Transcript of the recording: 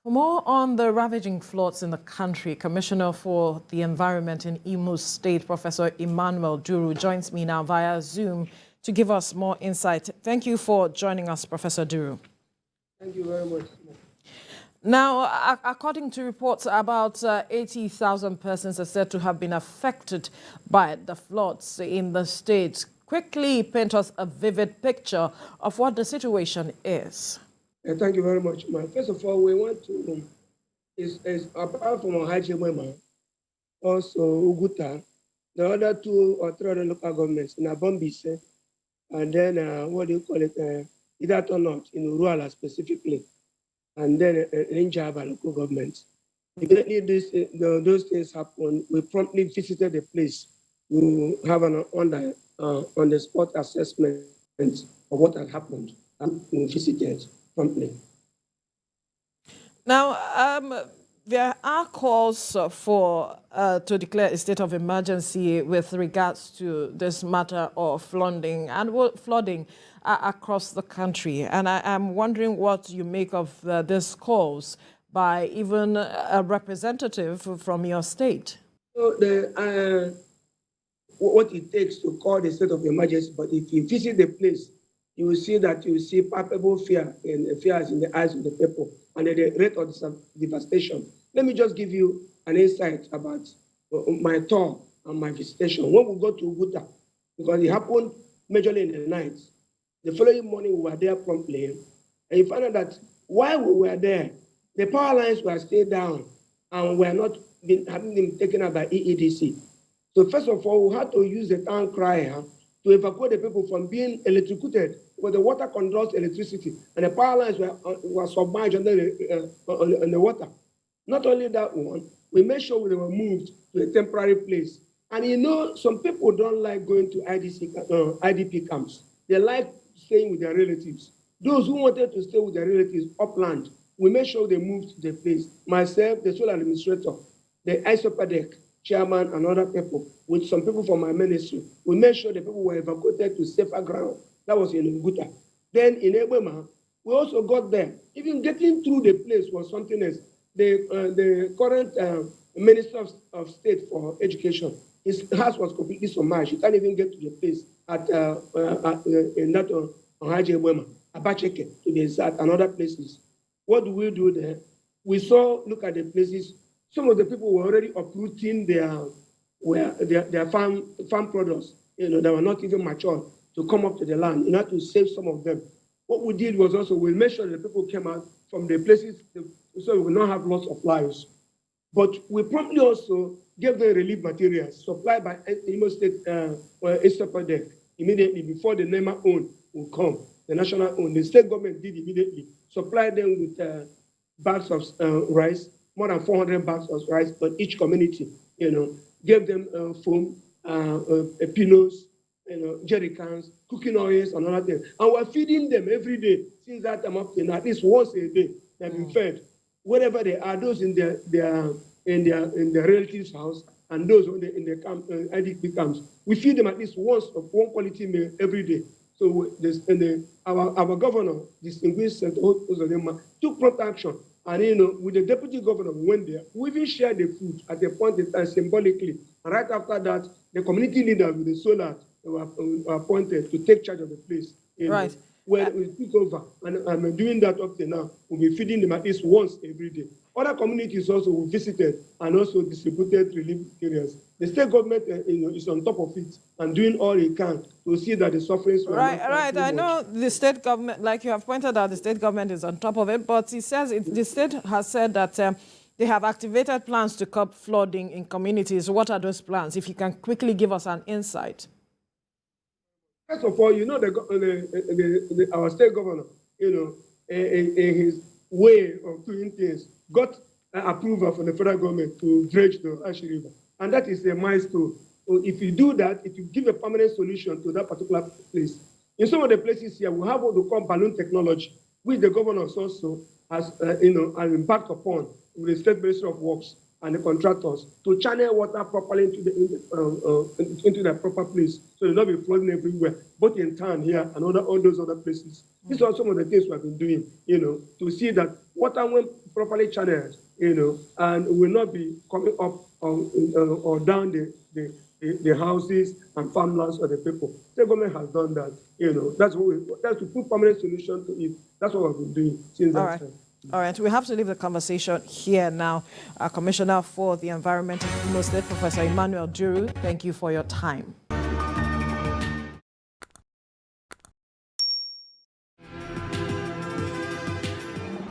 For more on the ravaging floods in the country, Commissioner for the Environment in Imo State, Professor Emmanuel Duru, joins me now via Zoom to give us more insight. Thank you for joining us, Professor Duru. Thank you very much. Now, according to reports, about 80,000 persons are said to have been affected by the floods in the state. Quickly paint us a vivid picture of what the situation is. Thank you very much, man. First of all, we want to, is apart from Egbema, also Oguta, the other 2 or 3 other local governments in Abombise, and then, what do you call it, either or not, in Uruala specifically, and then Rinjaba local governments. Immediately those things happened, we promptly visited the place to have an on-the-spot assessment of what had happened, and we visited promptly. Now, there are calls for to declare a state of emergency with regards to this matter of flooding across the country. And I am wondering what you make of these calls by even a representative from your state. So what it takes to call the state of emergency, but if you visit the place, you will see that you see palpable fears in the eyes of the people and the rate of devastation. Let me just give you an insight about my tour and my visitation. When we go to Oguta, because it happened majorly in the night, the following morning we were there promptly, and you find out that while we were there, the power lines were still down and were not having been taken up by EEDC. So first of all, we had to use the town crier to evacuate the people from being electrocuted, because the water controls electricity, and the power lines were submerged under the water. Not only that one, we made sure they were moved to a temporary place. And you know, some people don't like going to IDP camps. They like staying with their relatives. Those who wanted to stay with their relatives upland, we made sure they moved to the place. Myself, the sole administrator, the ISOPADEC chairman, and other people, with some people from my ministry, we made sure the people were evacuated to safer ground. That was in Oguta. Then in Egbema, we also got there. Even getting through the place was something else. The current Minister of State for Education, his house was completely submerged. He can't even get to the place in that Egbema, Abacheke, to be exact, and other places. What do we do there? We look at the places. Some of the people were already uprooting their farm products, that were not even mature, to come up to the land in order to save some of them. What we did was also, we made sure that the people came out from the places so we will not have loss of lives. But we promptly also gave them relief materials supplied by Imo State ISOPADEC immediately before the NEMA own will come, the national own. The state government did immediately supply them with bags of rice, more than 400 bags of rice, but each community, gave them foam, pillows, jerry cans, cooking oils, and other things. And we're feeding them every day since that time up to now, at least once a day. They've been fed. Wherever they are, those in their relatives' house and those in the camp, IDP camps, we feed them at least once of one quality meal every day. So our governor, distinguished Senator Ozodema, took prompt action. And with the deputy governor, we went there. We even shared the food at a point in time symbolically. And right after that, the community leaders with the solar were appointed to take charge of the place. Right. Where we took over, and doing that up to now, we'll be feeding them at least once every day. Other communities also we visited and also distributed relief materials. The state government is on top of it and doing all it can to see that the sufferings were right. I know the state government, like you have pointed out, the state government is on top of it, but it says the state has said that they have activated plans to curb flooding in communities. What are those plans? If you can quickly give us an insight. First of all, our state governor, in his way of doing things, got approval from the federal government to dredge the Ashi River. And that is a milestone. So if you do that, it will give a permanent solution to that particular place. In some of the places here, we have what we call balloon technology, which the governor also has embarked upon with the State Ministry of Works and the contractors to channel water properly into the proper place, so they'll not be flooding everywhere, both in town here and all those other places. These are some of the things we have been doing, to see that water when properly channeled, and will not be coming up or down the houses and farmlands of the people. The government has done that. That's to put permanent solution to it. That's what we've been doing since that time. All right, we have to leave the conversation here now. Commissioner for the Environment of Imo State, Professor Emmanuel Duru, thank you for your time.